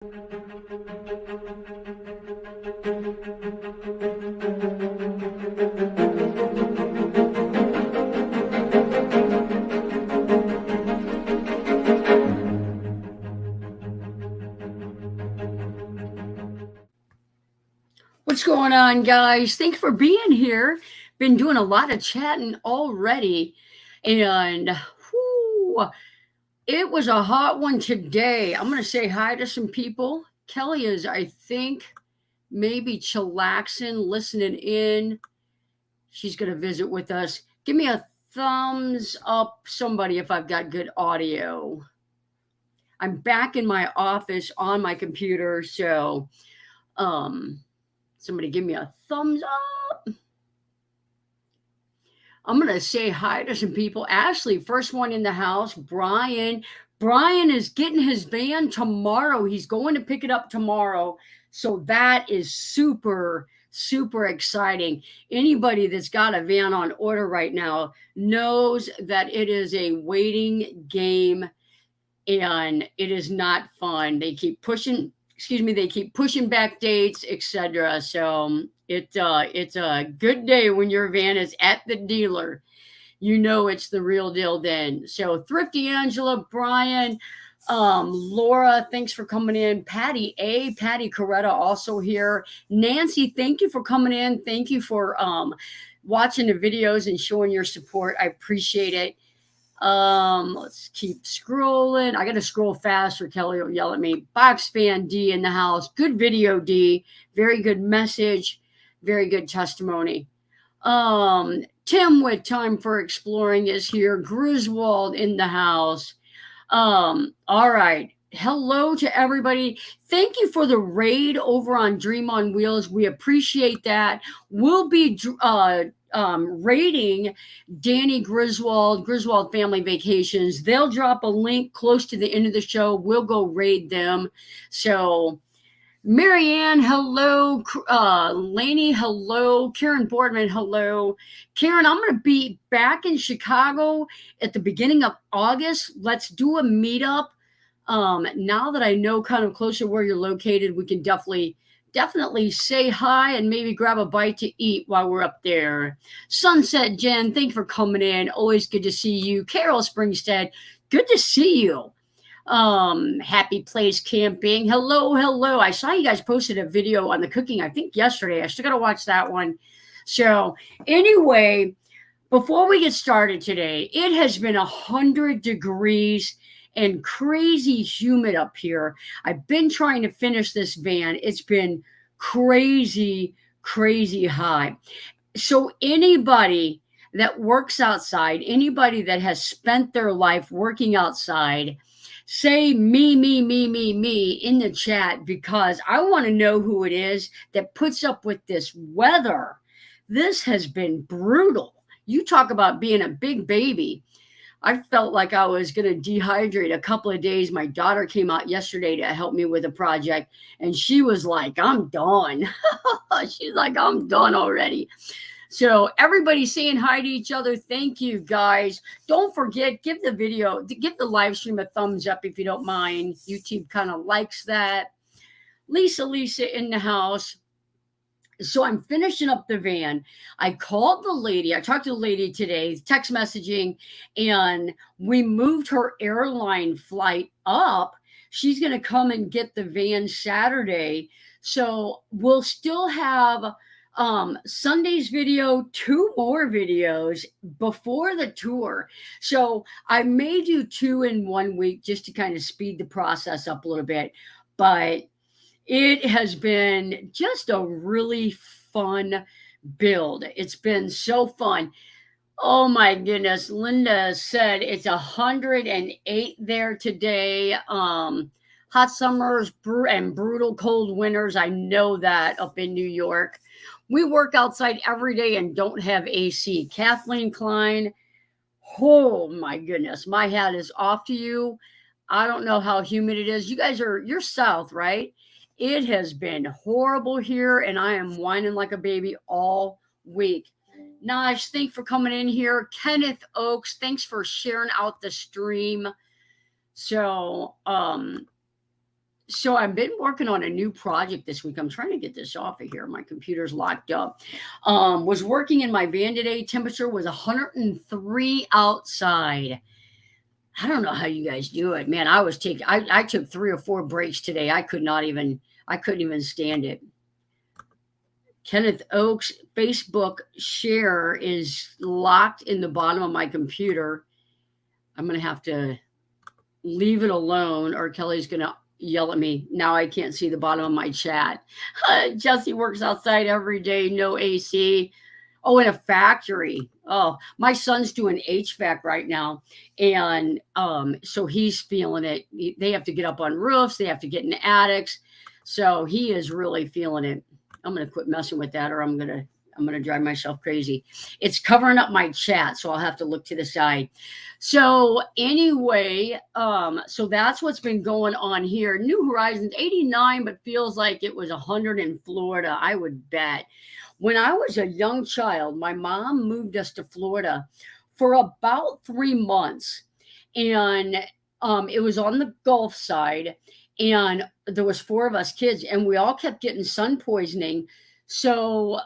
What's going on, guys? Thanks for being here. Been doing a lot of chatting already, and whew, it was a hot one today. I'm going to say hi to some people. Kelly is, I think, maybe chillaxing, listening in. She's going to visit with us. Give me a thumbs up, somebody, if I've got good audio. I'm back in my office on my computer, so somebody give me a thumbs up. I'm going to say hi to some people. Ashley, first one in the house. Brian. Brian is getting his van tomorrow. He's going to pick it up tomorrow. So that is super, super exciting. Anybody that's got a van on order right now knows that it is a waiting game and it is not fun. They keep pushing back dates, etc. So it's a good day when your van is at the dealer. You know it's the real deal then. So Thrifty Angela, Brian, Laura, thanks for coming in. Patty Coretta also here. Nancy, thank you for coming in. Thank you for watching the videos and showing your support. I appreciate it. Let's keep scrolling. I gotta scroll fast or Kelly will yell at me. Box fan D in the house. Good video, D. Very good message. Very good testimony. Tim with Time for Exploring is here. Griswold in the house. All right. Hello to everybody. Thank you for the raid over on Dream on Wheels. We appreciate that. We'll be rating Danny Griswold Family Vacations. They'll drop a link close to the end of the show. We'll go raid them. So Marianne, hello. Lainey, hello. Karen Boardman, hello. Karen, I'm going to be back in Chicago at the beginning of August. Let's do a meetup. Now that I know kind of closer where you're located, we can definitely say hi and maybe grab a bite to eat while we're up there. Sunset Jen, thank you for coming in. Always good to see you. Carol Springstead, good to see you. Happy Place Camping. Hello. I saw you guys posted a video on the cooking, I think yesterday. I still got to watch that one. So anyway, before we get started today, it has been 100 degrees and crazy humid up here. I've been trying to finish this van. It's been crazy high. So anybody that works outside, anybody that has spent their life working outside, say me in the chat, because I want to know who it is that puts up with this weather. This has been brutal. You talk about being a big baby. I felt like I was going to dehydrate a couple of days. My daughter came out yesterday to help me with a project, and she was like, I'm done. She's like, I'm done already. So everybody saying hi to each other. Thank you, guys. Don't forget, give the live stream a thumbs up if you don't mind. YouTube kind of likes that. Lisa in the house. So I'm finishing up the van. I called the lady. I talked to the lady today, text messaging, and we moved her airline flight up. She's going to come and get the van Saturday. So we'll still have Sunday's video, 2 more videos before the tour. So I may do 2 in 1 week just to kind of speed the process up a little bit. But it has been just a really fun build. It's been so fun. Oh my goodness. Linda said it's 108 there today. Hot summers and brutal cold winters. I know that up in New York. We work outside every day and don't have AC. Kathleen Klein. Oh my goodness. My hat is off to you. I don't know how humid it is. You're south, right? It has been horrible here, and I am whining like a baby all week. Naj, thanks for coming in here. Kenneth Oakes, thanks for sharing out the stream. So, So I've been working on a new project this week. I'm trying to get this off of here. My computer's locked up. Was working in my van today. Temperature was 103 outside. I don't know how you guys do it, man. I took 3 or 4 breaks today. I couldn't even stand it. Kenneth Oakes Facebook share is locked in the bottom of my computer. I'm going to have to leave it alone or Kelly's going to yell at me. Now I can't see the bottom of my chat. Jesse works outside every day, no AC. Oh, in a factory. Oh, my son's doing HVAC right now. And so he's feeling it. They have to get up on roofs. They have to get in attics. So he is really feeling it. I'm going to quit messing with that or I'm going to drive myself crazy. It's covering up my chat, so I'll have to look to the side. So anyway, so that's what's been going on here. New Horizons, 89, but feels like it was 100 in Florida, I would bet. When I was a young child, my mom moved us to Florida for about 3 months. And it was on the Gulf side. And there was 4 of us kids, and we all kept getting sun poisoning. So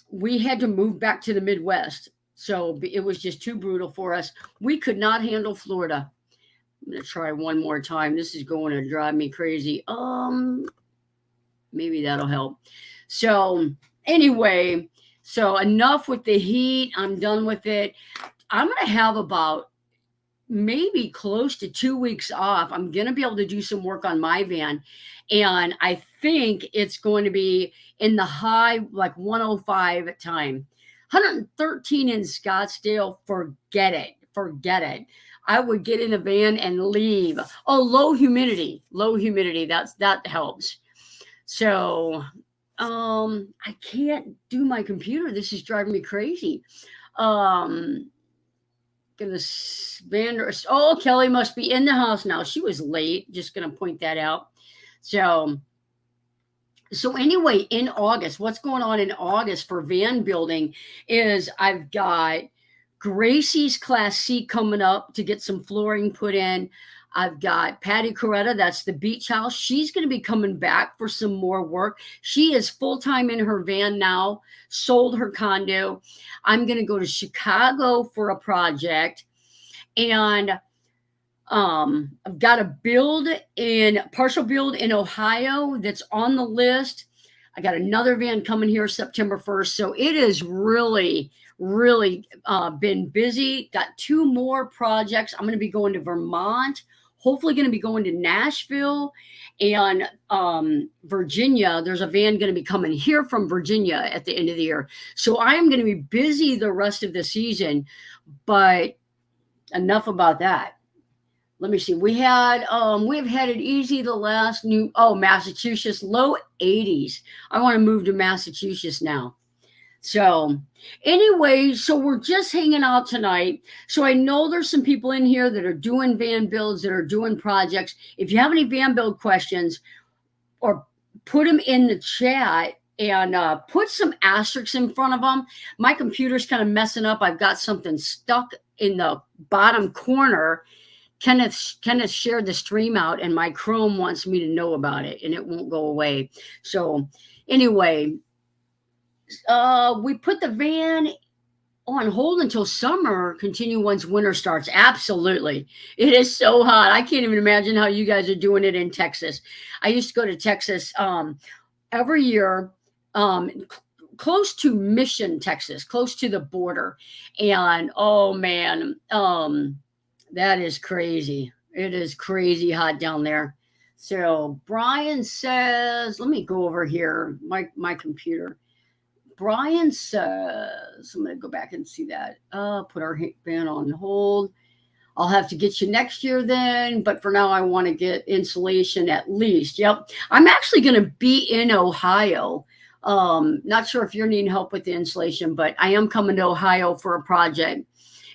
we had to move back to the Midwest. So it was just too brutal for us. We could not handle Florida. I'm going to try one more time. This is going to drive me crazy. Maybe that'll help. So anyway, so enough with the heat. I'm done with it. I'm going to have about maybe close to 2 weeks off. I'm going to be able to do some work on my van. And I think it's going to be in the high, like 105 at time. 113 in Scottsdale. Forget it. Forget it. I would get in a van and leave. Oh, low humidity. Low humidity. That helps. So I can't do my computer. This is driving me crazy. Oh, Kelly must be in the house now. She was late. Just gonna point that out. So anyway, in August, what's going on in August for van building is I've got Gracie's Class C coming up to get some flooring put in. I've got Patty Coretta, that's the beach house. She's going to be coming back for some more work. She is full-time in her van now, sold her condo. I'm going to go to Chicago for a project. And I've got a partial build in Ohio that's on the list. I got another van coming here September 1st. So it is really been busy. Got 2 more projects. I'm going to be going to Vermont. Hopefully going to be going to Nashville and Virginia. There's a van going to be coming here from Virginia at the end of the year. So I am going to be busy the rest of the season, but enough about that. Let me see. We've had it easy the last Massachusetts, low 80s. I want to move to Massachusetts now. So anyway, so we're just hanging out tonight. So I know there's some people in here that are doing van builds, that are doing projects. If you have any van build questions, or put them in the chat and put some asterisks in front of them. My computer's kind of messing up. I've got something stuck in the bottom corner. Kenneth shared the stream out, and my Chrome wants me to know about it, and it won't go away. So anyway, we put the van on hold until summer, continue once winter starts. Absolutely. It is so hot. I can't even imagine how you guys are doing it in Texas. I used to go to Texas every year, close to Mission, Texas, close to the border. And oh man, that is crazy. It is crazy hot down there. So Brian says, let me go over here, my computer. Brian says, I'm going to go back and see that. Put our van on hold. I'll have to get you next year then, but for now I want to get insulation at least. Yep. I'm actually going to be in Ohio. Not sure if you're needing help with the insulation, but I am coming to Ohio for a project.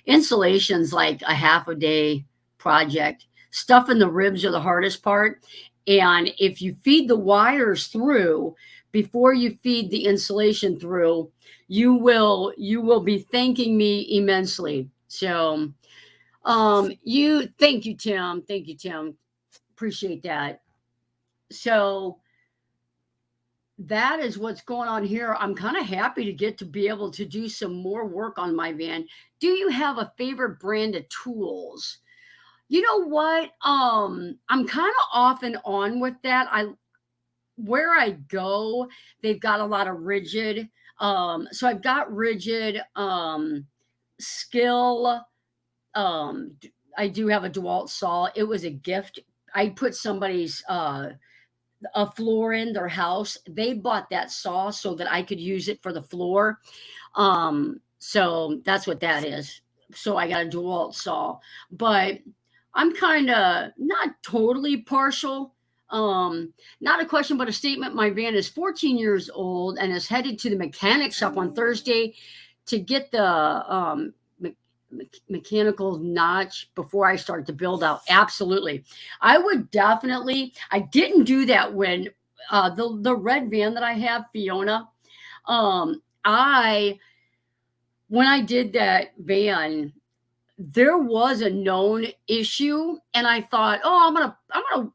Insulation's like a half a day project. Stuff in the ribs are the hardest part. And if you feed the wires through before you feed the insulation through, you will be thanking me immensely. So thank you, Tim. Appreciate that. So that is what's going on here. I'm kind of happy to get to be able to do some more work on my van. Do you have a favorite brand of tools? You know what? I'm kind of off and on with that. Where I go, they've got a lot of rigid. So I've got rigid, skill. I do have a DeWalt saw. It was a gift. I put somebody's a floor in their house. They bought that saw so that I could use it for the floor. So that's what that is. So I got a DeWalt saw, but I'm kind of not totally partial. Not a question, but a statement. My van is 14 years old and is headed to the mechanic shop on Thursday to get the mechanical notch before I start to build out. Absolutely. I would definitely, I didn't do that when the red van that I have, Fiona, I when I did that van, there was a known issue, and I thought, oh, I'm gonna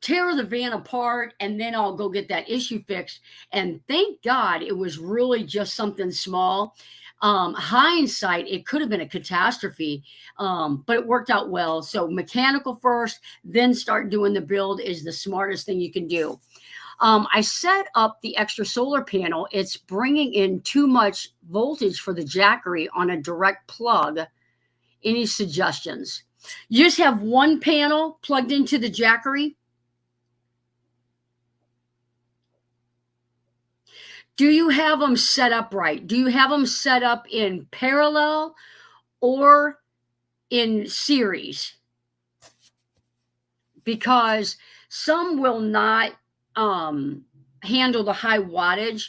tear the van apart and then I'll go get that issue fixed. And thank God it was really just something small. Hindsight, it could have been a catastrophe, but it worked out well. So mechanical first, then start doing the build is the smartest thing you can do. I set up the extra solar panel. It's bringing in too much voltage for the Jackery on a direct plug. Any suggestions? You just have one panel plugged into the Jackery. Do you have them set up right? Do you have them set up in parallel or in series? Because some will not handle the high wattage,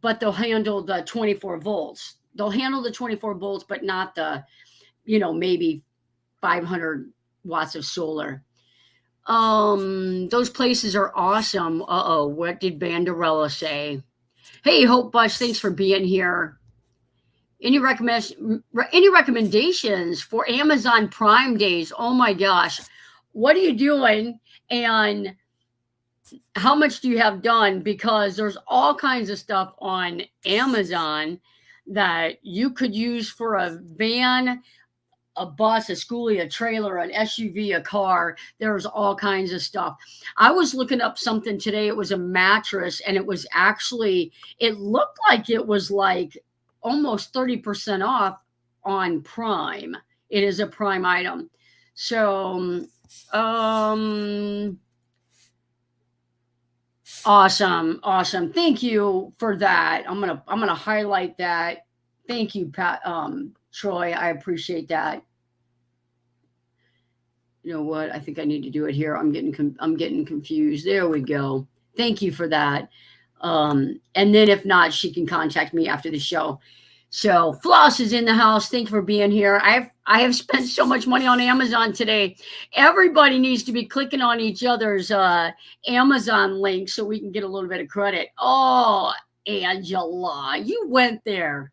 but they'll handle the 24 volts. They'll handle the 24 volts, but not the, maybe 500 watts of solar. Those places are awesome. Uh-oh, what did Vanderella say? Hey, Hope Bush, thanks for being here. Any recommendations for Amazon Prime days? Oh my gosh, what are you doing? And how much do you have done? Because there's all kinds of stuff on Amazon that you could use for a van, a bus, a schoolie, a trailer, an SUV, a car. There's all kinds of stuff. I was looking up something today. It was a mattress, and it was actually, it looked like it was like almost 30% off on Prime. It is a Prime item. So, awesome. Thank you for that. I'm gonna highlight that. Thank you, Pat. Troy, I appreciate that. You know what? I think I need to do it here. I'm getting confused. There we go. Thank you for that. And then if not, she can contact me after the show. So Floss is in the house. Thank you for being here. I have spent so much money on Amazon today. Everybody needs to be clicking on each other's Amazon link so we can get a little bit of credit. Oh, Angela, you went there.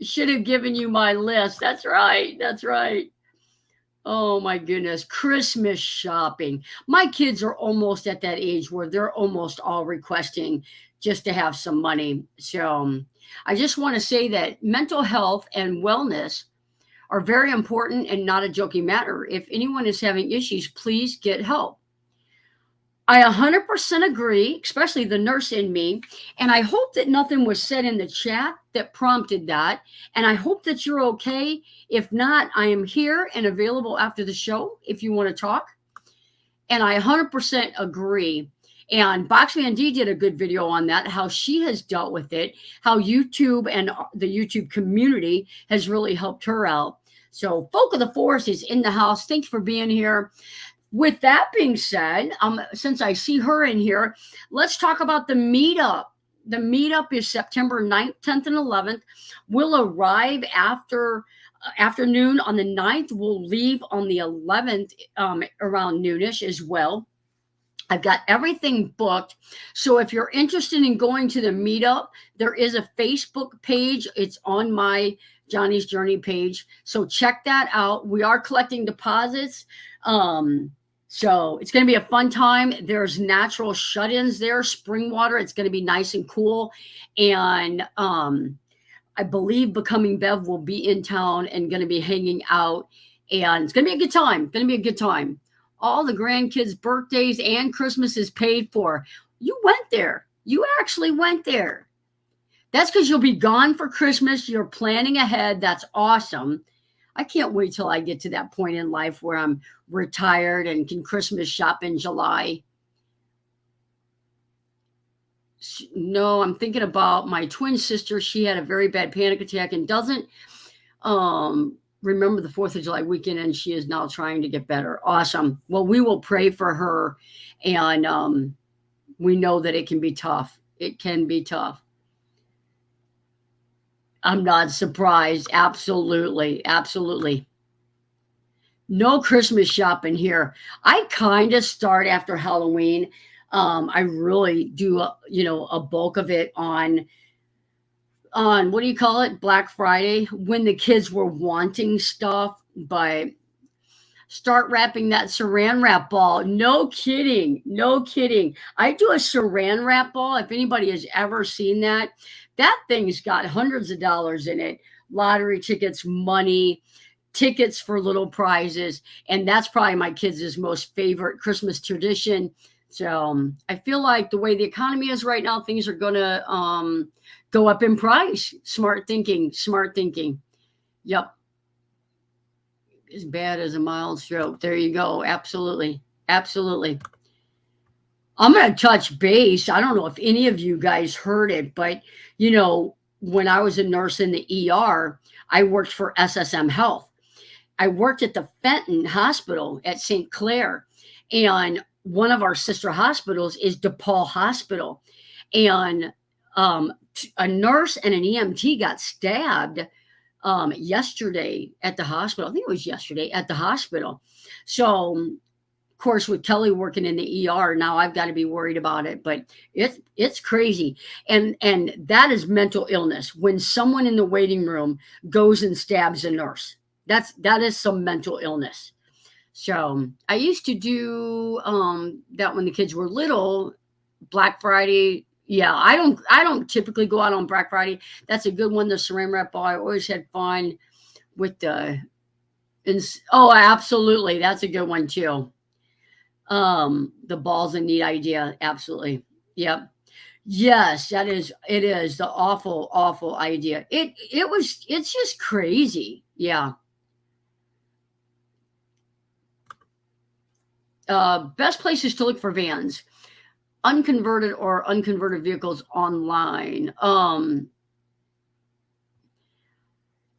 Should have given you my list. That's right. Oh my goodness. Christmas shopping. My kids are almost at that age where they're almost all requesting just to have some money. So I just want to say that mental health and wellness are very important and not a joking matter. If anyone is having issues, please get help. I 100% agree, especially the nurse in me. And I hope that nothing was said in the chat that prompted that. And I hope that you're okay. If not, I am here and available after the show if you want to talk. And I 100% agree. And Boxman D did a good video on that, how she has dealt with it, how YouTube and the YouTube community has really helped her out. So Folk of the Forest is in the house. Thanks for being here. With that being said, since I see her in here, let's talk about the meetup. The meetup is September 9th, 10th, and 11th. We'll arrive afternoon on the 9th. We'll leave on the 11th around noonish as well. I've got everything booked. So if you're interested in going to the meetup, there is a Facebook page. It's on my Johnny's Journey page. So check that out. We are collecting deposits. So it's going to be a fun time. There's natural shut-ins there, spring water. It's going to be nice and cool. And I believe Becoming Bev will be in town and going to be hanging out. And it's going to be a good time. Going to be a good time. All the grandkids' birthdays and Christmas is paid for. You went there. You actually went there. That's because you'll be gone for Christmas. You're planning ahead. That's awesome. I can't wait till I get to that point in life where I'm retired and can Christmas shop in July. No, I'm thinking about my twin sister. She had a very bad panic attack and doesn't remember the 4th of July weekend, and she is now trying to get better. Awesome. Well, we will pray for her, and we know that it can be tough. It can be tough. I'm not surprised. Absolutely. Absolutely. No Christmas shopping here. I kind of start after Halloween. I really do, a bulk of it on what do you call it? Black Friday, when the kids were wanting stuff, but start wrapping that saran wrap ball. No kidding. No kidding. I do a saran wrap ball. If anybody has ever seen that, that thing's got hundreds of dollars in it. Lottery tickets, money, tickets for little prizes. And that's probably my kids' most favorite Christmas tradition. So I feel like the way the economy is right now, things are going to go up in price. Smart thinking, smart thinking. Yep. As bad as a mild stroke. There you go. Absolutely. Absolutely. I'm going to touch base. I don't know if any of you guys heard it, but when I was a nurse in the ER, I worked for SSM Health. I worked at the Fenton Hospital at St. Clair, and one of our sister hospitals is DePaul Hospital. And a nurse and an EMT got stabbed yesterday at the hospital. I think it was yesterday at the hospital. So, of course, with Kelly working in the ER, now I've got to be worried about it. But it's crazy, and that is mental illness. When someone in the waiting room goes and stabs a nurse, that is some mental illness. So I used to do that when the kids were little. Black Friday. Yeah, I don't typically go out on Black Friday. That's a good one. The saran wrap ball. I always had fun with oh, absolutely. That's a good one too. The ball's a neat idea. Absolutely. Yep. Yes, it is the awful idea. It's just crazy. Yeah. Best places to look for vans, unconverted or unconverted vehicles online.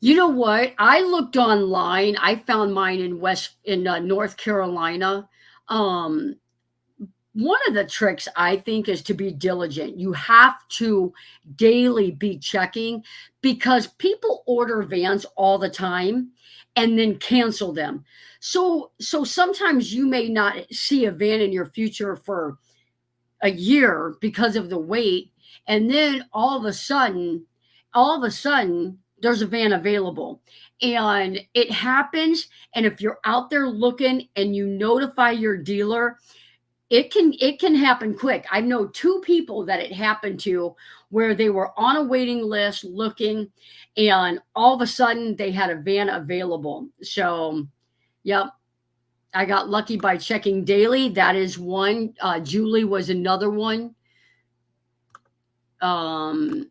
You know what? I looked online. I found mine in North Carolina. Um, One of the tricks I think is to be diligent. You have to daily be checking, because people order vans all the time and then cancel them. So sometimes you may not see a van in your future for a year because of the wait, and then all of a sudden there's a van available, and it happens. And if you're out there looking and you notify your dealer, it can happen quick. I know 2 people that it happened to, where they were on a waiting list looking, and all of a sudden they had a van available. So yep, I got lucky by checking daily. That is one. Julie was another one. It's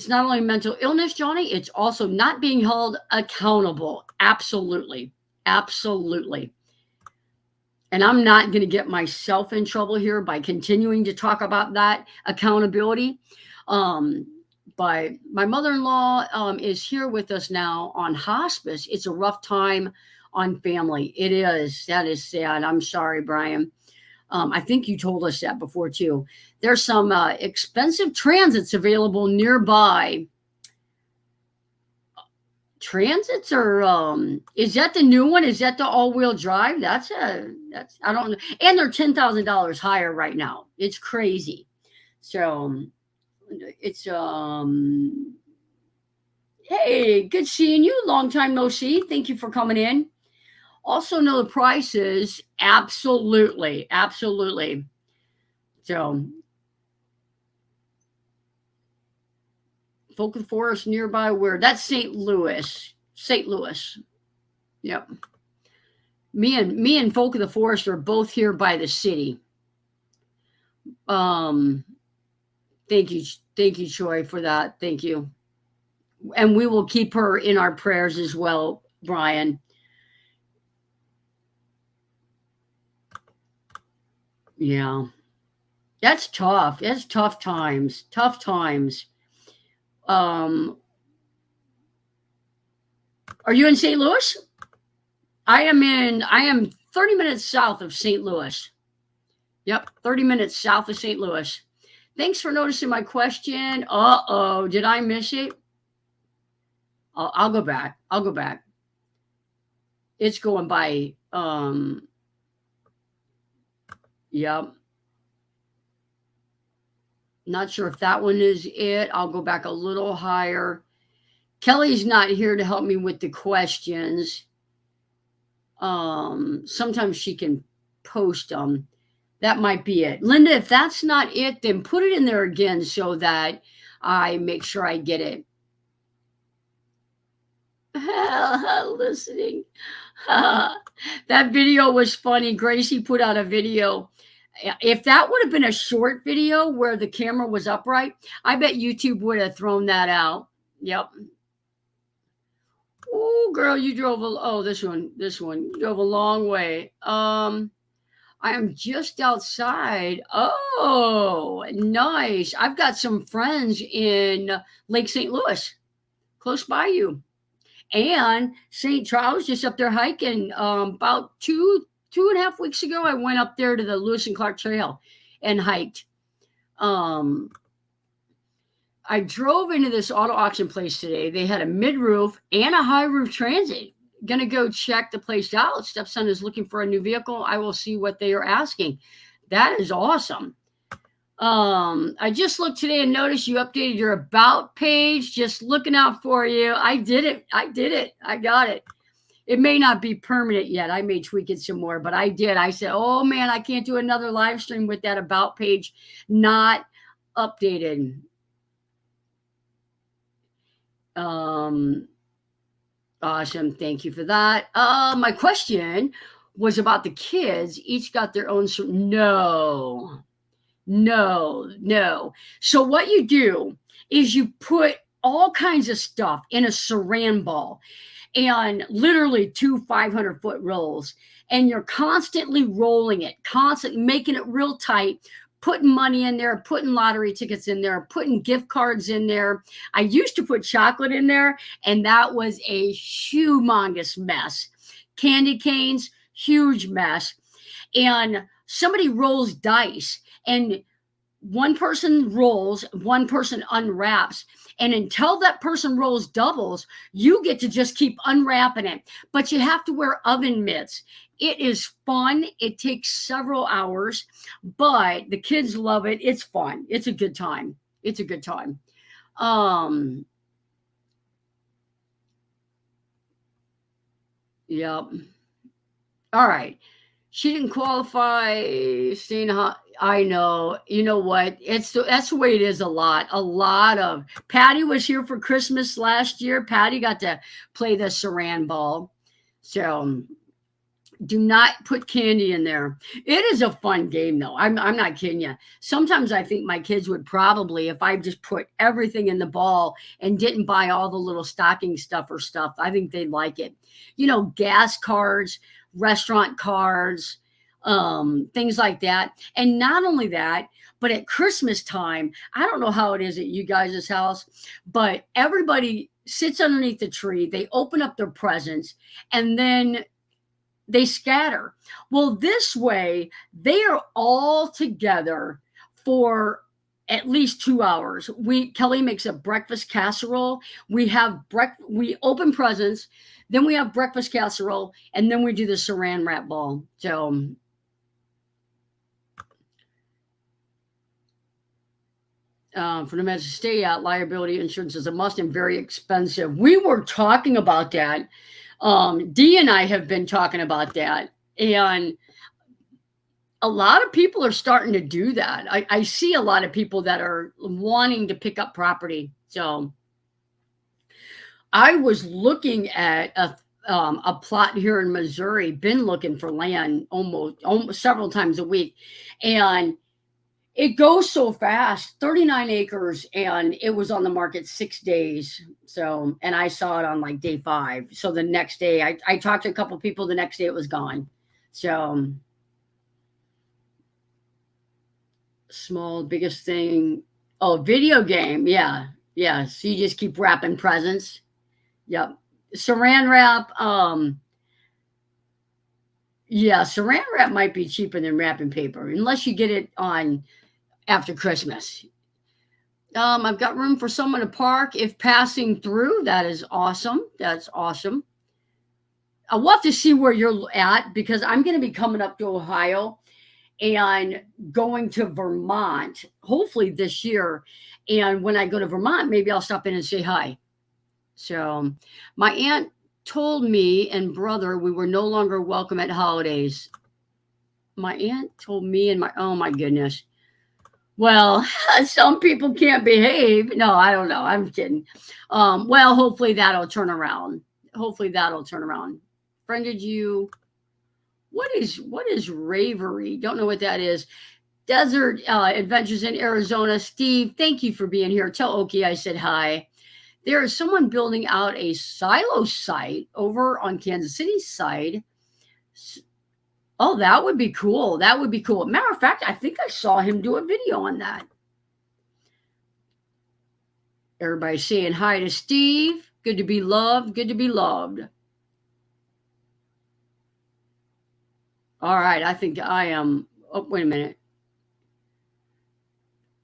not only mental illness, Johnny, it's also not being held accountable. Absolutely. Absolutely. And I'm not going to get myself in trouble here by continuing to talk about that accountability. But my mother-in-law is here with us now on hospice. It's a rough time on family. It is. That is sad. I'm sorry, Brian. I think you told us that before too. There's some expensive transits available nearby. Transits, or is that the new one? Is that the all-wheel drive? That's I don't know. And they're $10,000 higher right now. It's crazy. So it's hey, good seeing you. Long time no see. Thank you for coming in. Also know the prices. Absolutely. Absolutely. So, Folk of the Forest nearby where? That's St. Louis. St. Louis. Yep. Me and Folk of the Forest are both here by the city. Um, thank you, Troy, for that. Thank you. And we will keep her in our prayers as well, Brian. Yeah. That's tough. That's tough times. Tough times. Um, are you in St. Louis? I am 30 minutes south of St. Louis. Yep, 30 minutes south of St. Louis. Thanks for noticing my question. Uh-oh, did I miss it? I'll go back. I'll go back. It's going by yep. Not sure if that one is it. I'll go back a little higher. Kelly's not here to help me with the questions. Sometimes she can post them. That might be it. Linda, if that's not it, then put it in there again so that I make sure I get it. Listening. That video was funny. Gracie put out a video. If that would have been a short video where the camera was upright, I bet YouTube would have thrown that out. Yep. Oh, girl, you drove this one. You drove a long way. I am just outside. Oh, nice. I've got some friends in Lake St. Louis, close by you. And St. Charles, just up there hiking. About two and a half weeks ago, I went up there to the Lewis and Clark Trail and hiked. I drove into this auto auction place today. They had a mid-roof and a high-roof Transit. Gonna go check the place out. Stepson is looking for a new vehicle. I will see what they are asking. That is awesome. I just looked today and noticed you updated your about page. Just looking out for you. I did it. I got it. It may not be permanent yet. I may tweak it some more, but I did. I said, oh man, I can't do another live stream with that about page not updated. Awesome. Thank you for that. My question was about the kids. Each got their own. No. So what you do is you put all kinds of stuff in a saran ball and literally 2 500-foot rolls. And you're constantly rolling it, constantly making it real tight, putting money in there, putting lottery tickets in there, putting gift cards in there. I used to put chocolate in there, and that was a humongous mess. Candy canes, huge mess. And somebody rolls dice, and one person rolls, one person unwraps. And until that person rolls doubles, you get to just keep unwrapping it. But you have to wear oven mitts. It is fun. It takes several hours, but the kids love it. It's fun. It's a good time. It's a good time. Yep. All right. She didn't qualify. Staying hot. I know. You know what? That's the way it is. A lot of. Patty was here for Christmas last year. Patty got to play the saran ball. So do not put candy in there. It is a fun game, though. I'm not kidding you. Sometimes I think my kids would probably, if I just put everything in the ball and didn't buy all the little stocking stuffer stuff, I think they'd like it. You know, gas cards, restaurant cards, things like that. And not only that, but at Christmas time, I don't know how it is at you guys' house, but everybody sits underneath the tree. They open up their presents, and then they scatter. Well, this way, they are all together for at least 2 hours. Kelly makes a breakfast casserole. We open presents, then we have breakfast casserole, and then we do the saran wrap ball. So for the message to stay out, liability insurance is a must and very expensive. We were talking about that Dee and I have been talking about that, and a lot of people are starting to do that. I see a lot of people that are wanting to pick up property. So I was looking at a plot here in Missouri, been looking for land almost several times a week. And it goes so fast, 39 acres, and it was on the market 6 days. So, and I saw it on like day 5. So the next day, I talked to a couple people, the next day it was gone. So, small, biggest thing. Oh, video game. Yeah. Yeah. So you just keep wrapping presents. Yep. Saran wrap. Yeah, saran wrap might be cheaper than wrapping paper, unless you get it on after Christmas. I've got room for someone to park if passing through. That is awesome. That's awesome. We'll have to see where you're at because I'm going to be coming up to Ohio and going to Vermont, hopefully this year. And when I go to Vermont, maybe I'll stop in and say hi. So, my aunt told me and brother we were no longer welcome at holidays. My aunt told me and oh my goodness. Well, some people can't behave. No, I don't know. I'm kidding. Well, hopefully that'll turn around. Hopefully that'll turn around. Friended you. What is Ravery? Don't know what that is. Desert Adventures in Arizona. Steve, thank you for being here. Tell Oki I said hi. There is someone building out a silo site over on Kansas City's side. Oh, that would be cool. That would be cool. Matter of fact, I think I saw him do a video on that. Everybody saying hi to Steve. Good to be loved. Good to be loved. All right. I think I am. Oh, wait a minute.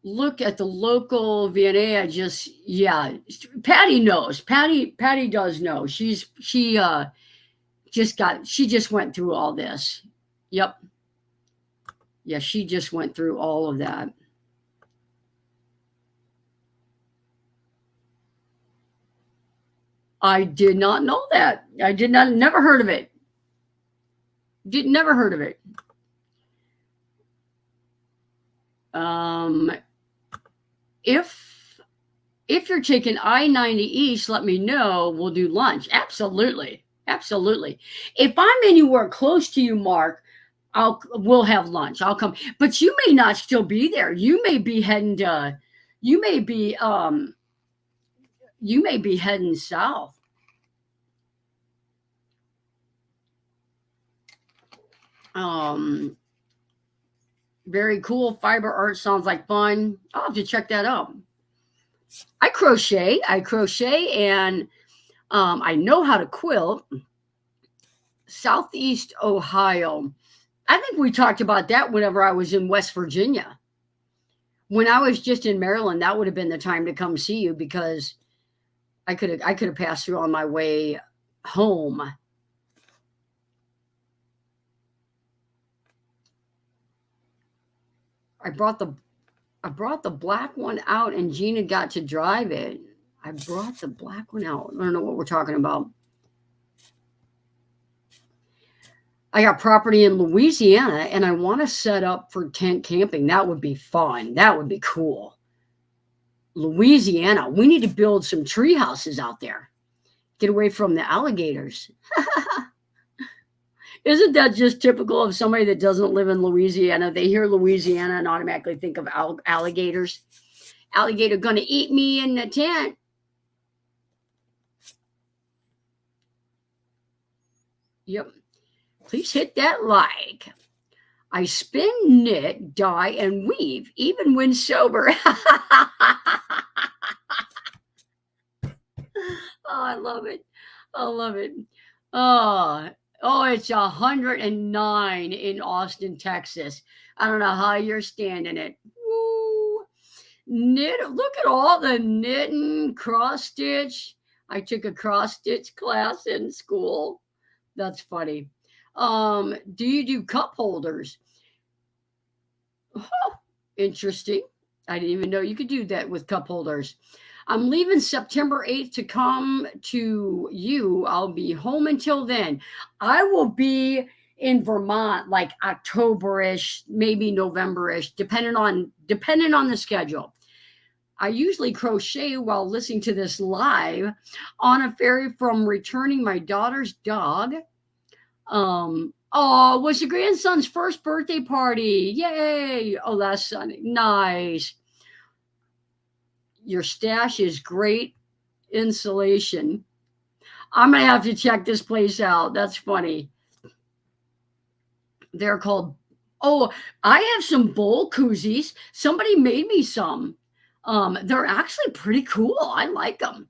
Look at the local VNA. Yeah. Patty knows. Patty does know. She just went through all this. Yep. Yeah, she just went through all of that. I did not know that. I did not, never heard of it. Never heard of it. If you're taking I-90 East, let me know. We'll do lunch. Absolutely. Absolutely. If I'm anywhere close to you, Mark, we'll have lunch. I'll come. But you may not still be there. You may be heading to you may be heading south. Very cool. Fiber art sounds like fun. I'll have to check that out. I crochet, and I know how to quilt. Southeast Ohio. I think we talked about that whenever I was in West Virginia. When I was just in Maryland, that would have been the time to come see you because I could have passed through on my way home. I brought the black one out and Gina got to drive it. I brought the black one out. I don't know what we're talking about. I got property in Louisiana and I want to set up for tent camping. That would be fun. That would be cool. Louisiana. We need to build some tree houses out there. Get away from the alligators. Isn't that just typical of somebody that doesn't live in Louisiana? They hear Louisiana and automatically think of alligators. Alligator gonna eat me in the tent. Yep. Please hit that like. I spin, knit, dye, and weave, even when sober. Oh, I love it. I love it. It's 109 in Austin, Texas. I don't know how you're standing it. Woo. Knit. Look at all the knitting, cross stitch. I took a cross stitch class in school. That's funny. Do you do cup holders? Oh, interesting. I didn't even know you could do that with cup holders. I'm leaving September 8th to come to you. I'll be home until then. I will be in Vermont like Octoberish, maybe Novemberish, depending on the schedule. I usually crochet while listening to this live on a ferry from returning my daughter's dog. Oh, was your grandson's first birthday party? Yay! Oh, that's Sunday. Nice. Your stash is great insulation. I'm gonna have to check this place out. That's funny. They're called. Oh, I have some bowl koozies. Somebody made me some. They're actually pretty cool. I like them.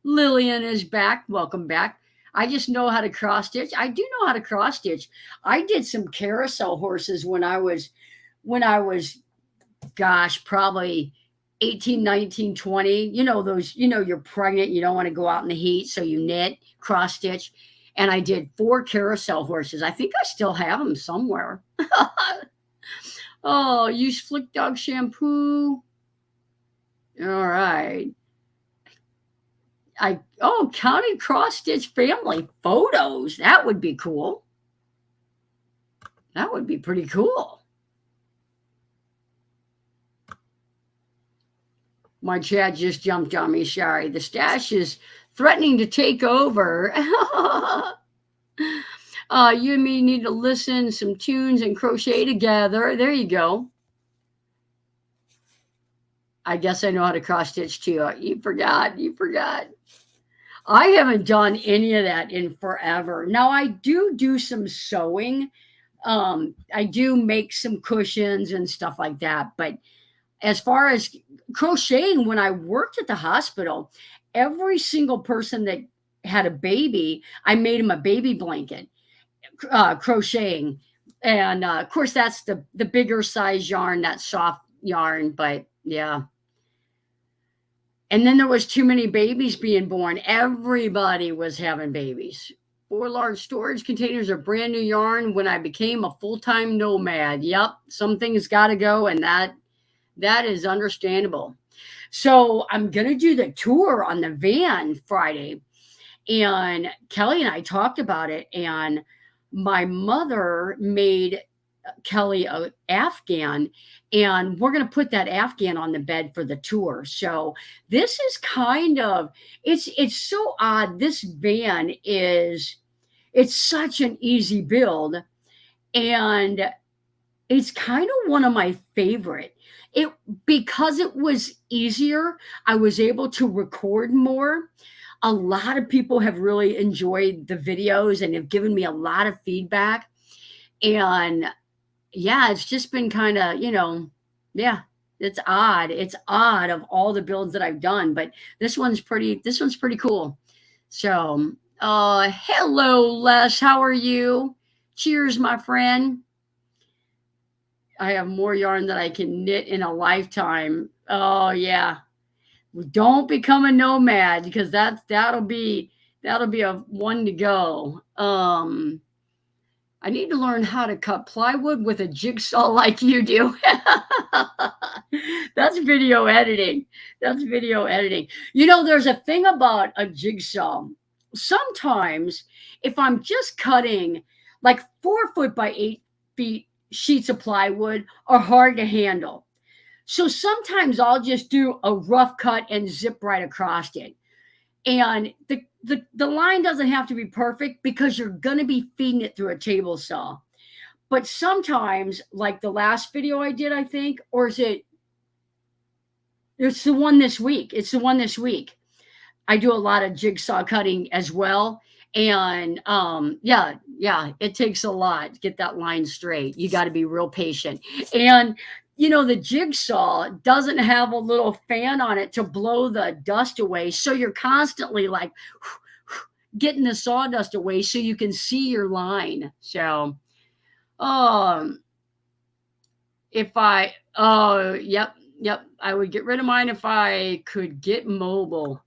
Lillian is back. Welcome back. I just know how to cross stitch. I do know how to cross stitch. I did some carousel horses when I was gosh, probably 18, 19, 20. You know those, you're pregnant, you don't want to go out in the heat, so you knit, cross stitch. And I did 4 carousel horses. I think I still have them somewhere. Oh, use Flick Dog shampoo. All right. Counted cross stitch family photos. That would be cool. That would be pretty cool. My chat just jumped on me. Sorry. The stash is threatening to take over. You and me need to listen some tunes and crochet together. There you go. I guess I know how to cross stitch too. You forgot. I haven't done any of that in forever. Now I do some sewing. I do make some cushions and stuff like that. But as far as crocheting, when I worked at the hospital, every single person that had a baby, I made him a baby blanket, crocheting. And of course, that's the bigger size yarn, that soft yarn. But yeah. And then there was too many babies being born. Everybody was having babies. 4 large storage containers of brand new yarn when I became a full-time nomad. Yep, some things got to go, and that is understandable. So I'm going to do the tour on the van Friday. And Kelly and I talked about it, and my mother made Kelly a Afghan, and we're going to put that Afghan on the bed for the tour. So this is kind of, it's so odd. This van it's such an easy build, and it's kind of one of my favorite. It Because it was easier, I was able to record more. A lot of people have really enjoyed the videos and have given me a lot of feedback. And yeah, it's just been kind of, yeah, it's odd. It's odd of all the builds that I've done, but this one's pretty cool. So, hello, Les. How are you? Cheers, my friend. I have more yarn than I can knit in a lifetime. Oh yeah. Don't become a nomad, because that'll be a one to go. I need to learn how to cut plywood with a jigsaw like you do. That's video editing. That's video editing. There's a thing about a jigsaw. Sometimes, if I'm just cutting like 4 foot by 8 feet sheets of plywood, are hard to handle. So sometimes I'll just do a rough cut and zip right across it. And the line doesn't have to be perfect, because you're going to be feeding it through a table saw. But sometimes, like the last video I did, I think, or it's the one this week. It's the one this week. I do a lot of jigsaw cutting as well. And yeah, it takes a lot to get that line straight. You got to be real patient. And the jigsaw doesn't have a little fan on it to blow the dust away. So you're constantly like getting the sawdust away so you can see your line. So, yep, I would get rid of mine if I could get mobile.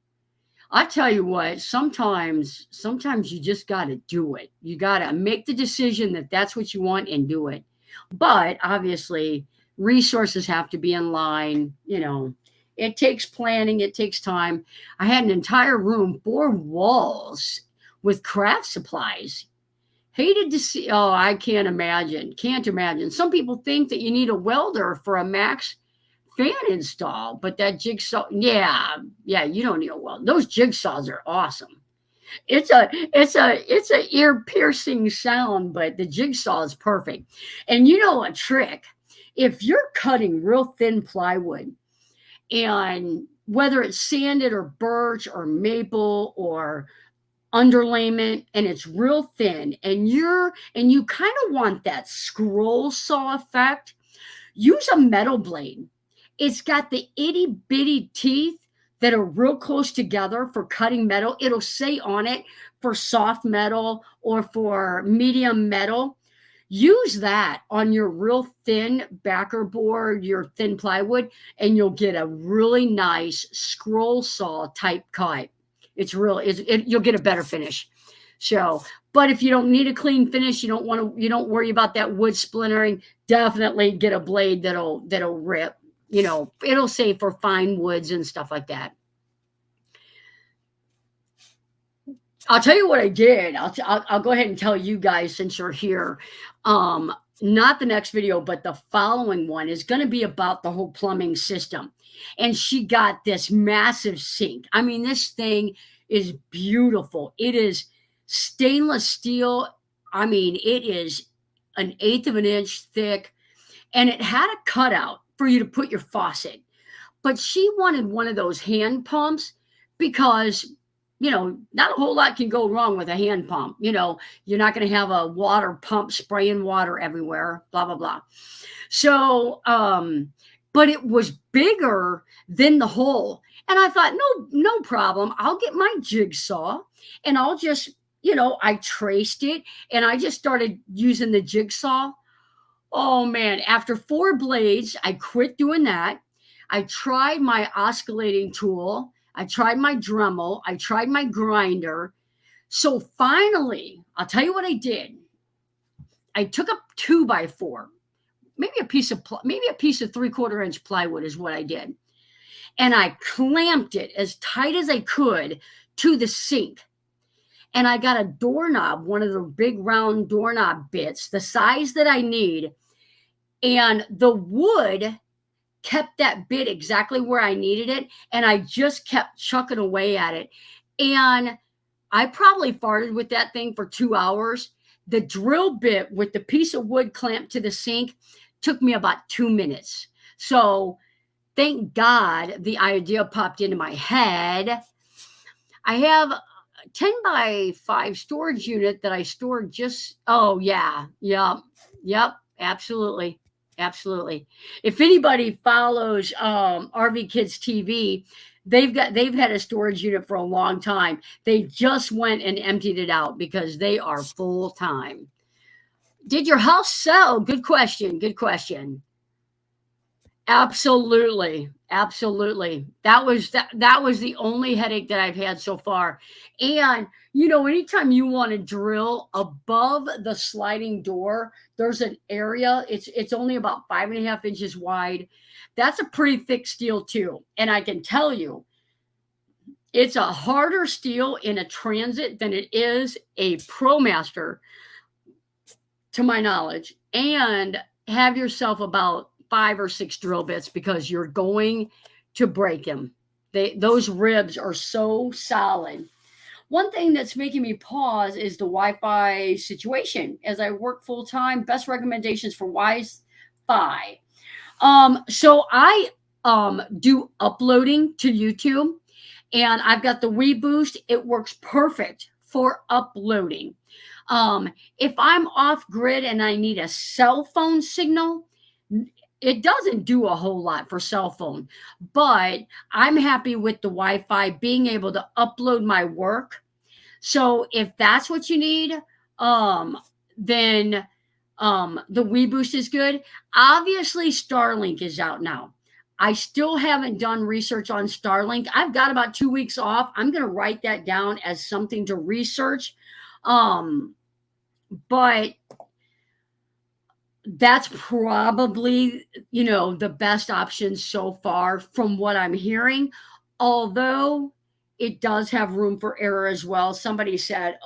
I tell you what, sometimes you just got to do it. You got to make the decision that that's what you want and do it. But obviously, resources have to be in line, It takes planning, it takes time. I had an entire room, 4 walls with craft supplies. Hated to see. Oh, I can't imagine. Can't imagine. Some people think that you need a welder for a max fan install, but that jigsaw, yeah, you don't need a welder. Those jigsaws are awesome. It's a ear piercing sound, but the jigsaw is perfect. And you know a trick, if you're cutting real thin plywood, and whether it's sanded or birch or maple or underlayment, and it's real thin, and you kind of want that scroll saw effect, use a metal blade. It's got the itty bitty teeth that are real close together for cutting metal. It'll say on it for soft metal or for medium metal. Use that on your real thin backer board, your thin plywood, and you'll get a really nice scroll saw type cut. You'll get a better finish. So, but if you don't need a clean finish, you don't worry about that wood splintering. Definitely get a blade that'll rip. It'll say for fine woods and stuff like that. I'll tell you what I did. I'll go ahead and tell you guys since you're here. Not the next video, but the following one is going to be about the whole plumbing system. And she got this massive sink. I mean, this thing is beautiful. It is stainless steel. I mean, it is 1/8 of an inch thick, and it had a cutout for you to put your faucet. But she wanted one of those hand pumps because not a whole lot can go wrong with a hand pump. You're not going to have a water pump spraying water everywhere, blah, blah, blah. So, but it was bigger than the hole. And I thought, no problem. I'll get my jigsaw and I'll just, I traced it and I just started using the jigsaw. Oh man, after 4 blades, I quit doing that. I tried my oscillating tool. I tried my Dremel. I tried my grinder. So finally, I'll tell you what I did. I took a 2x4, maybe a piece of 3/4 inch plywood is what I did. And I clamped it as tight as I could to the sink. And I got a doorknob, one of the big round doorknob bits, the size that I need. And the wood kept that bit exactly where I needed it. And I just kept chucking away at it. And I probably farted with that thing for 2 hours. The drill bit with the piece of wood clamped to the sink took me about 2 minutes. So thank God the idea popped into my head. I have a 10x5 storage unit that I stored yep, absolutely. Absolutely. If anybody follows RV Kids TV, they've had a storage unit for a long time. They just went and emptied it out because they are full time. Did your house sell? Good question. Good question. Absolutely. Absolutely. That was the only headache that I've had so far. And anytime you want to drill above the sliding door, there's an area. It's only about 5.5 inches wide. That's a pretty thick steel too. And I can tell you, it's a harder steel in a Transit than it is a ProMaster, to my knowledge. And have yourself about 5 or 6 drill bits because you're going to break them. Those ribs are so solid. One thing that's making me pause is the Wi-Fi situation. As I work full time, best recommendations for Wi-Fi. So I do uploading to YouTube, and I've got the WeBoost. It works perfect for uploading. If I'm off grid and I need a cell phone signal, it doesn't do a whole lot for cell phone, but I'm happy with the Wi-Fi being able to upload my work. So if that's what you need, then the WeBoost is good. Obviously, Starlink is out now. I still haven't done research on Starlink. I've got about 2 weeks off. I'm going to write that down as something to research. But that's probably, the best option so far from what I'm hearing. Although it does have room for error as well. Somebody said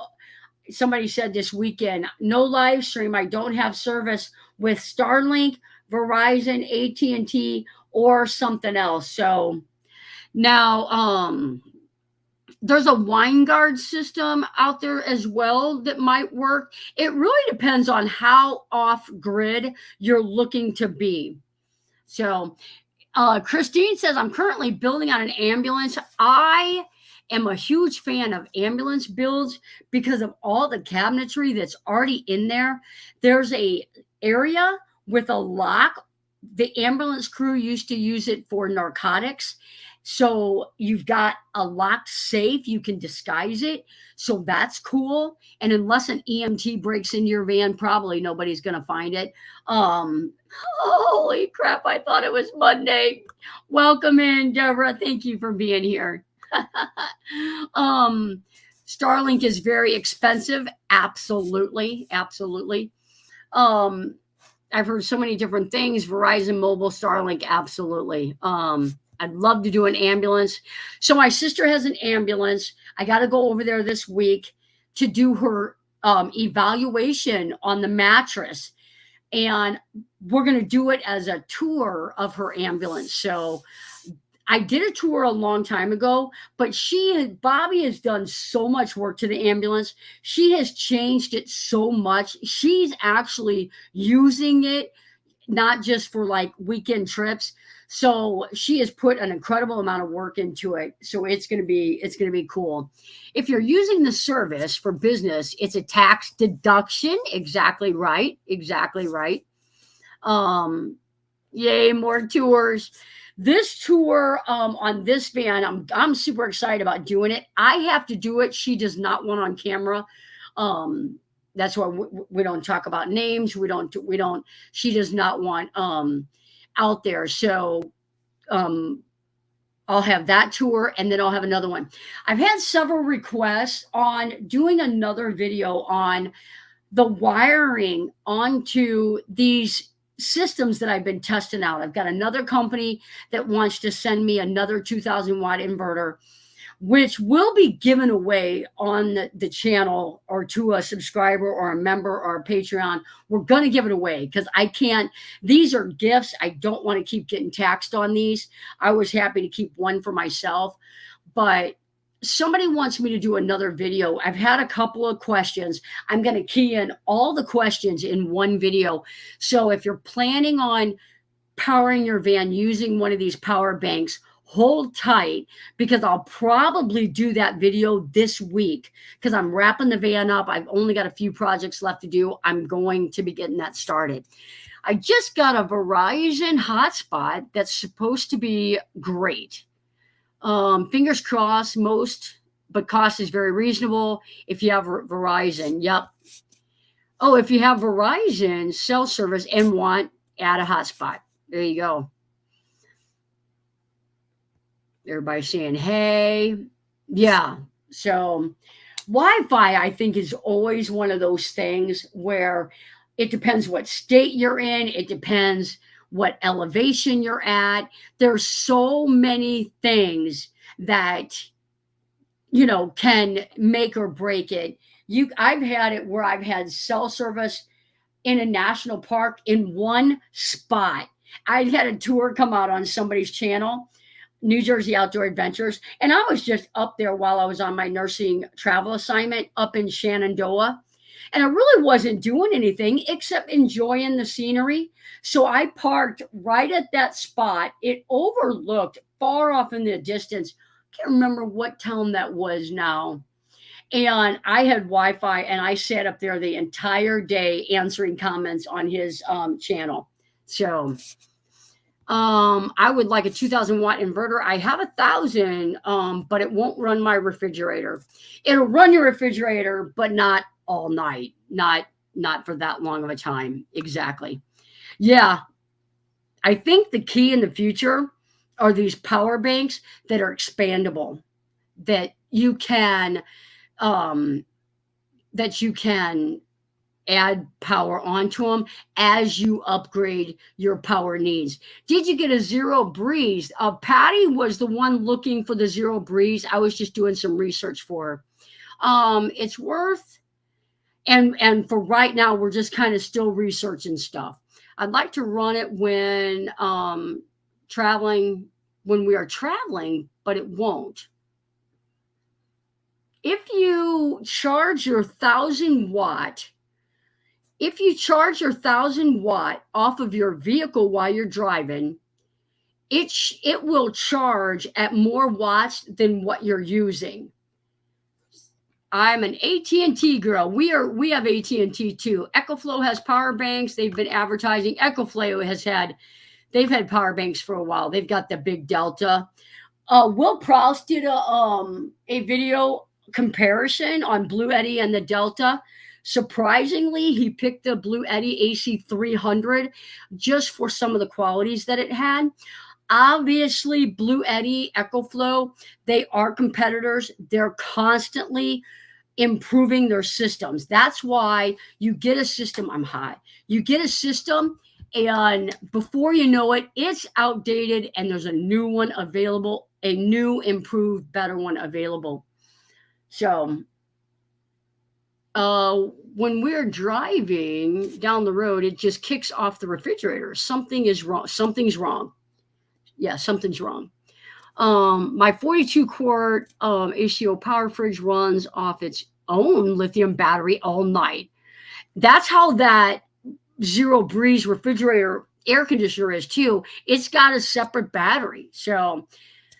this weekend, no live stream. I don't have service with Starlink, Verizon, AT&T, or something else. So now, there's a wine guard system out there as well that might work. It really depends on how off grid you're looking to be. So, Christine says, I'm currently building on an ambulance. I am a huge fan of ambulance builds because of all the cabinetry that's already in there. There's a area with a lock. The ambulance crew used to use it for narcotics. So you've got a locked safe, you can disguise it. So that's cool. And unless an EMT breaks into your van, probably nobody's going to find it. Holy crap, I thought it was Monday. Welcome in, Deborah. Thank you for being here. Starlink is very expensive. Absolutely. Absolutely. I've heard so many different things. Verizon Mobile, Starlink, absolutely. I'd love to do an ambulance. So my sister has an ambulance. I got to go over there this week to do her evaluation on the mattress. And we're going to do it as a tour of her ambulance. So I did a tour a long time ago, but Bobby has done so much work to the ambulance. She has changed it so much. She's actually using it, not just for like weekend trips. So she has put an incredible amount of work into it. So it's going to be cool. If you're using the service for business, it's a tax deduction. Exactly right. Exactly right. Yay, more tours. This tour on this van, I'm super excited about doing it. I have to do it. She does not want on camera. That's why we don't talk about names. We don't. She does not want out there. So I'll have that tour, and then I'll have another one. I've had several requests on doing another video on the wiring onto these systems that I've been testing out. I've got another company that wants to send me another 2000 watt inverter, which will be given away on the channel or to a subscriber or a member or a Patreon. We're going to give it away because I can't. These are gifts. I don't want to keep getting taxed on these. I was happy to keep one for myself, but somebody wants me to do another video. I've had a couple of questions. I'm going to key in all the questions in one video. So if you're planning on powering your van using one of these power banks, hold tight because I'll probably do that video this week because I'm wrapping the van up. I've only got a few projects left to do. I'm going to be getting that started. I just got a Verizon hotspot that's supposed to be great. Fingers crossed, but cost is very reasonable if you have Verizon. Yep. Oh, if you have Verizon cell service and want, add a hotspot. There you go. Everybody's saying, hey. Yeah. So Wi-Fi, I think, is always one of those things where it depends what state you're in. It depends what elevation you're at. There's so many things that, can make or break it. I've had it where I've had cell service in a national park in one spot. I had a tour come out on somebody's channel, New Jersey Outdoor Adventures, and I was just up there while I was on my nursing travel assignment up in Shenandoah. And I really wasn't doing anything except enjoying the scenery. So I parked right at that spot. It overlooked far off in the distance. Can't remember what town that was now. And I had Wi-Fi, and I sat up there the entire day answering comments on his channel. So I would like a 2000 watt inverter. I have 1,000, but it won't run my refrigerator. It'll run your refrigerator, but not all night, not for that long of a time. Exactly. Yeah. I think the key in the future are these power banks that are expandable, that you can add power onto them as you upgrade your power needs. Did you get a zero breeze? Patty was the one looking for the zero breeze. I was just doing some research for her. It's worth, and for right now, we're just kind of still researching stuff. I'd like to run it when traveling, when we are traveling, but it won't. If you charge your 1,000 watt, if you charge your 1,000 watt off of your vehicle while you're driving, it will charge at more watts than what you're using. I'm an AT&T girl. We have AT&T too. EcoFlow has power banks. They've been advertising. EcoFlow they've had power banks for a while. They've got the big Delta. Will Prowse did a video comparison on Blue Eddy and the Delta. Surprisingly, he picked the Blue Eddy AC300 just for some of the qualities that it had. Obviously, Blue Eddy, EcoFlow, they are competitors. They're constantly improving their systems. That's why you get a system. I'm hot. You get a system, and before you know it, it's outdated, and there's a new one available, a new, improved, better one available. So, when we're driving down the road, it just kicks off the refrigerator. Something is wrong. Something's wrong. Yeah, something's wrong. My 42 quart ACO power fridge runs off its own lithium battery all night. That's how that zero breeze refrigerator air conditioner is too. It's got a separate battery. So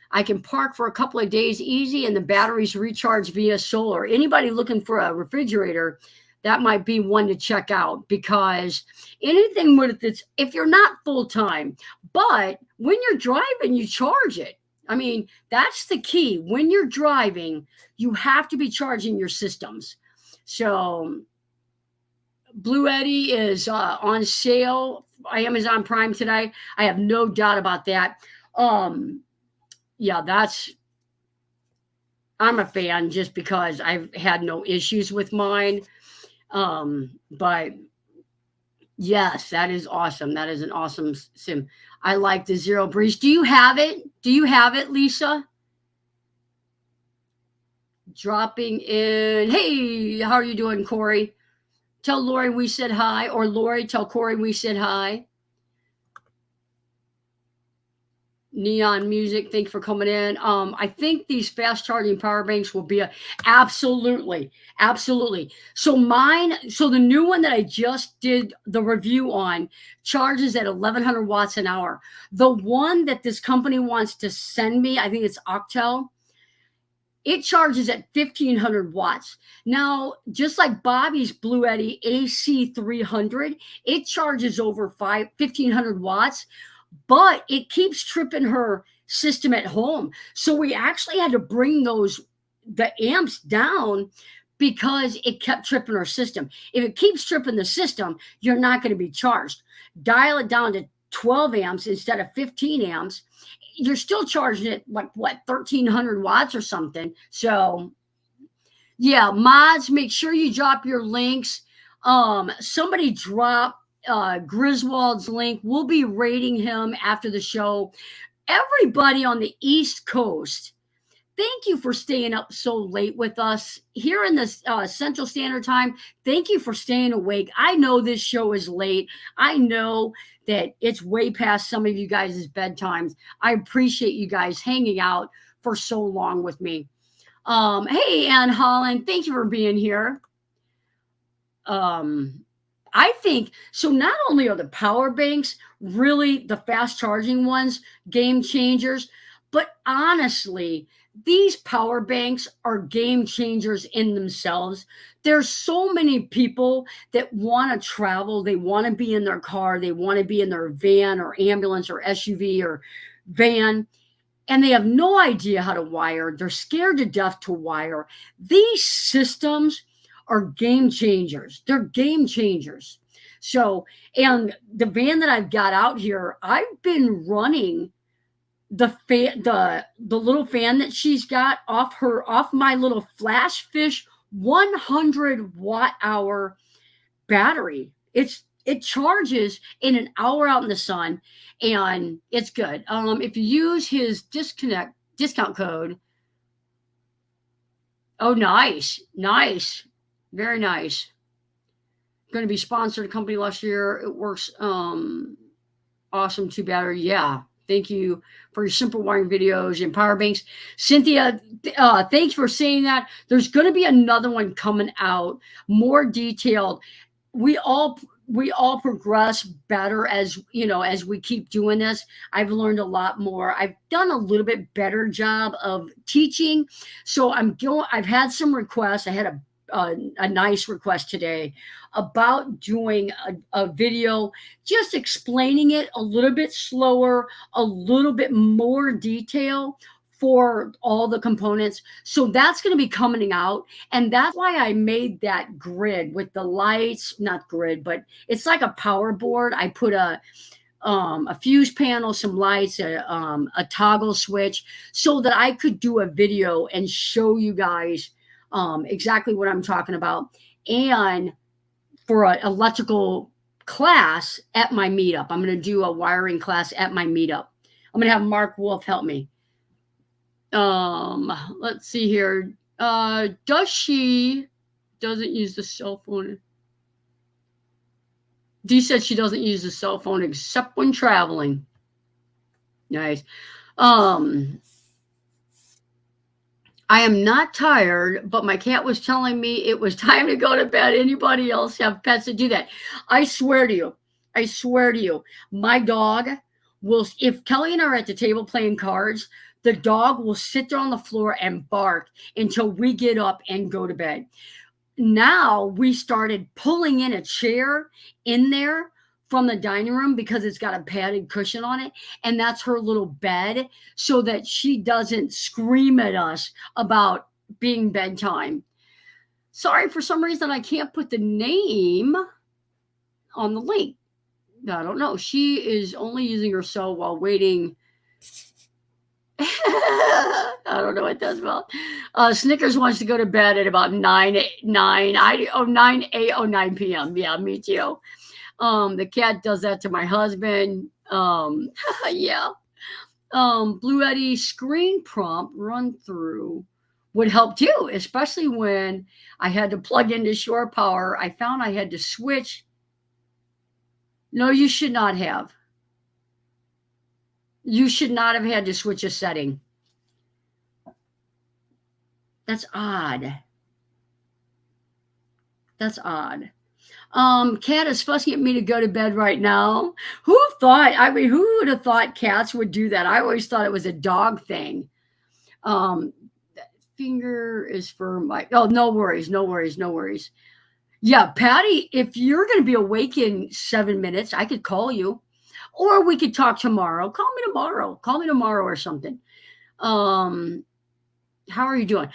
I can park for a couple of days easy, and the batteries recharge via solar. Anybody looking for a refrigerator, that might be one to check out, because anything with it's, if you're not full time, but when you're driving, you charge it. I mean, that's the key. When you're driving, you have to be charging your systems. So Blue Eddy is on sale by Amazon Prime today. I have no doubt about that. Yeah, I'm a fan just because I've had no issues with mine. But yes, that is awesome. That is an awesome sim. I like the zero breeze. Do you have it? Do you have it, Lisa? Dropping in. Hey, how are you doing, Corey? Tell Lori we said hi, or Lori, tell Corey we said hi. Neon Music, thank you for coming in. I think these fast charging power banks will be absolutely. So the new one that I just did the review on charges at 1,100 watts an hour. The one that this company wants to send me, I think it's Octel, it charges at 1,500 watts. Now, just like Bobby's Blue Eddy AC300, it charges over 1,500 watts. But it keeps tripping her system at home. So we actually had to bring the amps down because it kept tripping her system. If it keeps tripping the system, you're not going to be charged. Dial it down to 12 amps instead of 15 amps. You're still charging it like, 1,300 watts or something. So yeah, mods, make sure you drop your links. Somebody drop Griswold's link. We'll be rating him after the show. Everybody on the East Coast, thank you for staying up so late with us here in the Central Standard Time. Thank you for staying awake. I know this show is late. I know that it's way past some of you guys' bedtimes. I appreciate you guys hanging out for so long with me. Hey, Ann Holland, thank you for being here. I think so. Not only are the power banks really the fast charging ones game changers, but honestly, these power banks are game changers in themselves. There's so many people that want to travel. They want to be in their car. They want to be in their van or ambulance or SUV or van, and they have no idea how to wire. They're scared to death to wire. These systems are game changers. They're game changers. So, and the van that I've got out here, I've been running the little fan that she's got off my little Flash Fish 100 watt hour battery. It charges in an hour out in the sun, and it's good. If you use his discount code, oh, nice, nice, very nice. Going to be sponsored a company last year. It works awesome. Two battery. Yeah. Thank you for your simple wiring videos and power banks. Cynthia, thanks for saying that. There's going to be another one coming out, more detailed. We all progress better as as we keep doing this. I've learned a lot more. I've done a little bit better job of teaching. So I've had some requests. I had a nice request today about doing a video, just explaining it a little bit slower, a little bit more detail for all the components. So that's going to be coming out. And that's why I made that grid with the lights, not grid, but it's like a power board. I put a fuse panel, some lights, a toggle switch, so that I could do a video and show you guys exactly what I'm talking about. And for an electrical class at my meetup, I'm going to do a wiring class at my meetup. I'm going to have Mark Wolf help me. Let's see here. She doesn't use the cell phone. Dee said she doesn't use the cell phone except when traveling. Nice. I am not tired, but my cat was telling me it was time to go to bed. Anybody else have pets that do that? I swear to you, my dog will, if Kelly and I are at the table playing cards, the dog will sit there on the floor and bark until we get up and go to bed. Now we started pulling in a chair in there from the dining room because it's got a padded cushion on it, and that's her little bed, so that she doesn't scream at us about being bedtime. Sorry, for some reason I can't put the name on the link. I don't know. She is only using her cell while waiting. I don't know what that's about. Snickers wants to go to bed at about 9 p.m. Yeah, me too. The cat does that to my husband. Yeah. Blue Eddy screen prompt run through would help too, especially when I had to plug into shore power. I found I had to switch. No, you should not have. You should not have had to switch a setting. That's odd. That's odd. Cat is fussing at me to go to bed right now. Who thought? I mean, who would have thought cats would do that? I always thought it was a dog thing. That finger is for my. Oh, no worries, no worries, no worries. Yeah, Patty, if you're going to be awake in 7 minutes, I could call you, or we could talk tomorrow. Call me tomorrow. Call me tomorrow or something. How are you doing?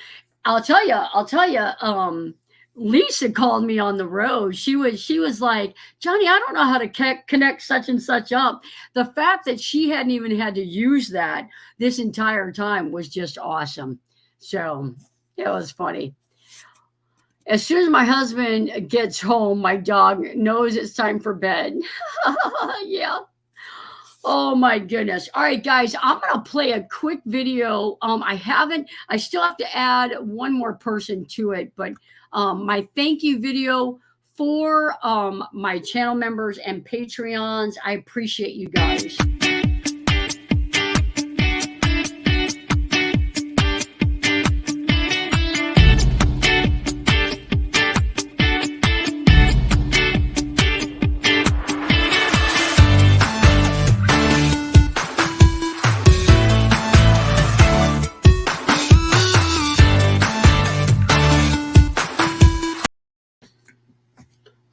I'll tell you. Lisa called me on the road. She was like, Johnny, I don't know how to connect such and such up. The fact that she hadn't even had to use that this entire time was just awesome. So it was funny. As soon as my husband gets home, my dog knows it's time for bed. Yeah. Oh my goodness. All right, guys, I'm going to play a quick video. I still have to add one more person to it, but my thank you video for my channel members and Patreons. I appreciate you guys.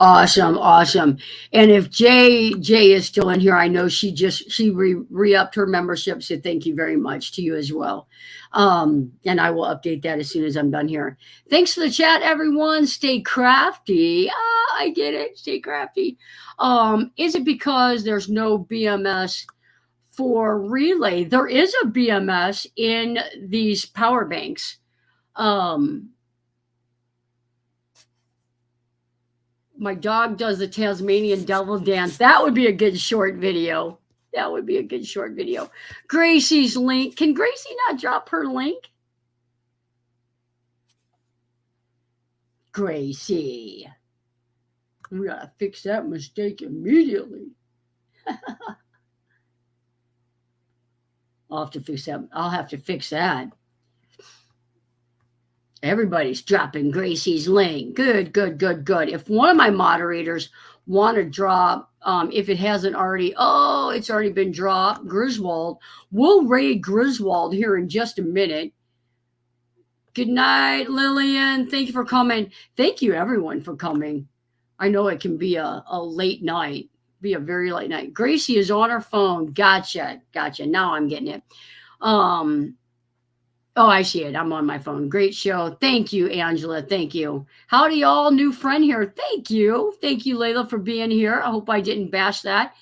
Awesome. And if Jay is still in here, I know she re-upped her membership, so thank you very much to you as well. And I will update that as soon as I'm done here. Thanks for the chat, everyone. Stay crafty. I get it. Stay crafty. Is it because there's no BMS for relay? There is a BMS in these power banks. My dog does the Tasmanian devil dance. That would be a good short video. That would be a good short video. Gracie's link. Can Gracie not drop her link? Gracie. We gotta fix that mistake immediately. I'll have to fix that. I'll have to fix that. Everybody's dropping Gracie's link. Good, good, good, good. If one of my moderators want to drop, if it hasn't already, it's already been dropped, Griswold. We'll raid Griswold here in just a minute. Good night, Lillian. Thank you for coming. Thank you, everyone, for coming. I know it can be a late night, be a very late night. Gracie is on her phone. Gotcha. Now I'm getting it. Oh, I see it. I'm on my phone. Great show. Thank you, Angela. Thank you. Howdy, y'all. New friend here. Thank you. Thank you, Layla, for being here. I hope I didn't bash that.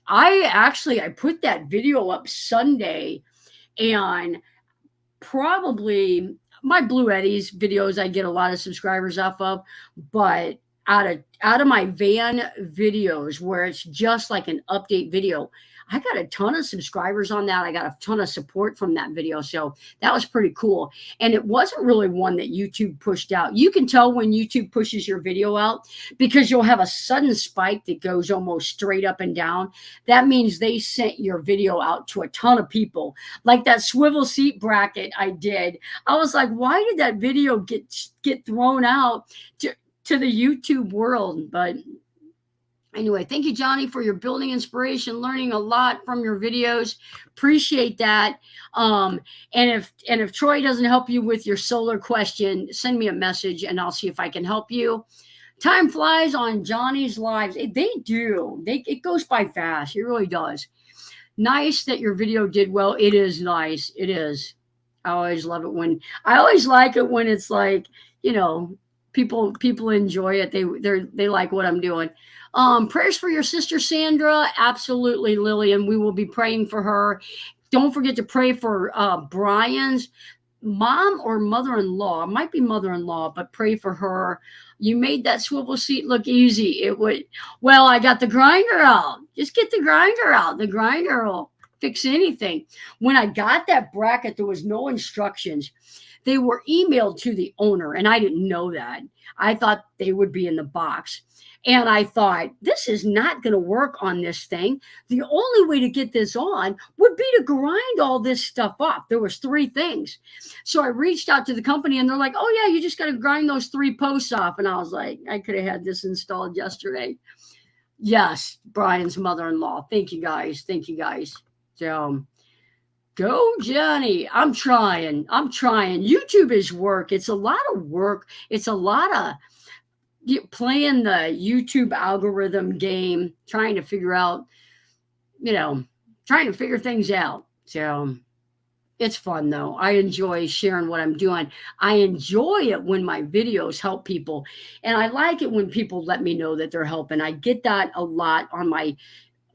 I put that video up Sunday, and probably my Blue Eddies videos I get a lot of subscribers off of, but out of my van videos where it's just like an update video, I got a ton of subscribers on that. I got a ton of support from that video. So that was pretty cool. And it wasn't really one that YouTube pushed out. You can tell when YouTube pushes your video out because you'll have a sudden spike that goes almost straight up and down. That means they sent your video out to a ton of people. Like that swivel seat bracket I did. I was like, why did that video get thrown out to the YouTube world? But anyway, thank you, Johnny, for your building inspiration, learning a lot from your videos. Appreciate that. And if Troy doesn't help you with your solar question, send me a message and I'll see if I can help you. Time flies on Johnny's lives. They do. It goes by fast. It really does. Nice that your video did well. It is nice. It is. I always like it when it's like, people enjoy it. They like what I'm doing. Prayers for your sister, Sandra. Absolutely, Lillian. We will be praying for her. Don't forget to pray for Brian's mom or mother-in-law. It might be mother-in-law, but pray for her. You made that swivel seat look easy. I got the grinder out. Just get the grinder out. The grinder will fix anything. When I got that bracket, there was no instructions. They were emailed to the owner, and I didn't know that. I thought they would be in the box. And I thought, this is not going to work on this thing. The only way to get this on would be to grind all this stuff off. There was 3 things. So I reached out to the company, and they're like, oh, yeah, you just got to grind those 3 posts off. And I was like, I could have had this installed yesterday. Yes, Brian's mother-in-law. Thank you, guys. So go, Johnny. I'm trying. YouTube is work. It's a lot of work. It's a lot of playing the YouTube algorithm game, trying to figure things out. So it's fun, though. I enjoy sharing what I'm doing. I enjoy it when my videos help people. And I like it when people let me know that they're helping. I get that a lot on my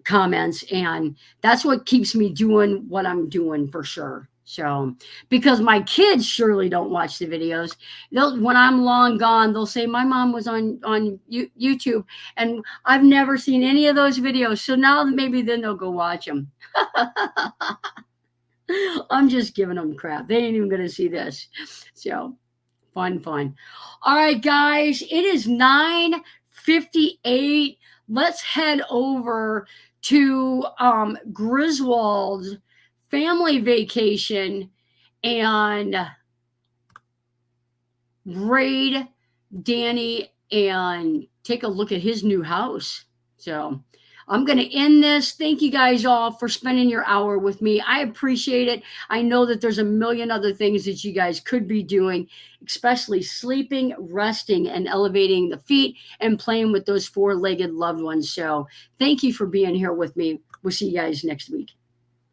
comments, and that's what keeps me doing what I'm doing for sure. So, because my kids surely don't watch the videos. When I'm long gone, they'll say, my mom was on YouTube, and I've never seen any of those videos. So now maybe then they'll go watch them. I'm just giving them crap. They ain't even going to see this. So, fun. All right, guys, it is 9:58. Let's head over to Griswold's family vacation and raid Danny and take a look at his new house. So I'm going to end this. Thank you guys all for spending your hour with me. I appreciate it. I know that there's a million other things that you guys could be doing, especially sleeping, resting, and elevating the feet and playing with those 4-legged loved ones. So thank you for being here with me. We'll see you guys next week.